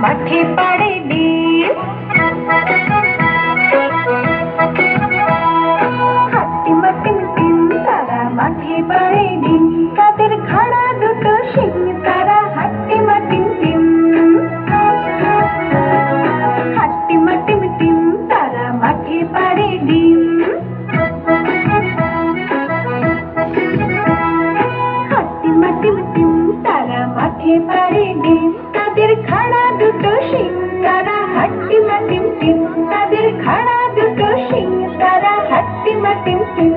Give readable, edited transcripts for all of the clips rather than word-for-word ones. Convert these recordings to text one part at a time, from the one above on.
মাঠে পাড়ে ডিম। হাট্টিমা টিম টিম তারা মাঠে পাড়ে ডিম, তাদের খাড়া দুটো শিং তারা হাট্টিমা টিম টিম। হাট্টিমা টিম টিম তারা মাঠে পাড়ে ডিম। হাট্টিমা টিম টিম তারা মাঠে পাড়ে ডিম, তাদের খাড়া দুটো শিং তারা হাট্টিমা টিম টিম। তাদের খাড়া দুটো শিং তারা হাট্টিমা টিম টিম।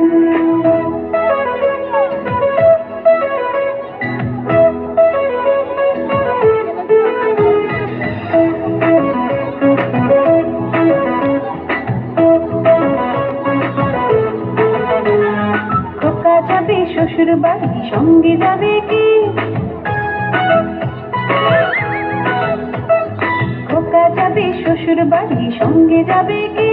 খোকা যাবে শ্বশুর বাড়ি, সঙ্গে যাবে কি? খোকা যাবে শ্বশুর বাড়ি, সঙ্গে যাবে কি?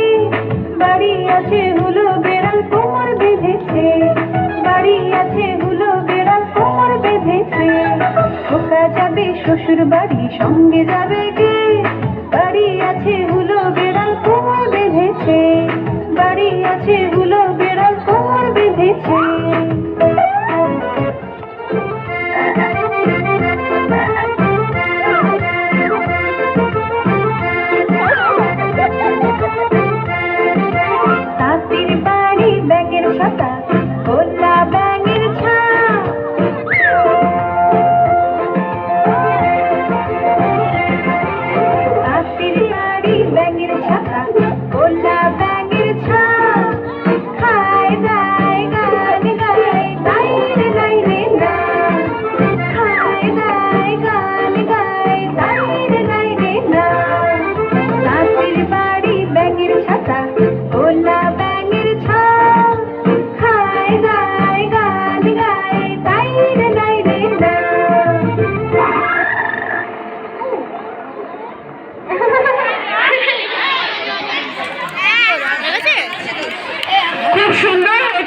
বাড়ি আছে হুলো বেড়াল কোমর বেঁধেছে, বাড়ি আছে হুলো বেড়াল কোমর বেঁধেছে। খোকা যাবে শ্বশুর বাড়ি, সঙ্গে যাবে কি? বাড়ি আছে হুলো বেড়াল কোমর বেঁধেছে, বাড়ি আছে হুলো বেড়াল কোমর বেঁধেছে। তাঁতির বাড়ি ব্যাঙের ছাতা, খোলা ব্যাঙের ছা। তাঁতির বাড়ি ব্যাঙের ছাতা, খোলা ব্যাঙের ছা। খায় দায় গান গায় দাই রে নাই রে না। খায় দায় গান গায় দাই রে নাই রে না। তাঁতির বাড়ি ব্যাঙের ছাতা, খোলা ব্যাঙের ছা। খায় দায় গান গায়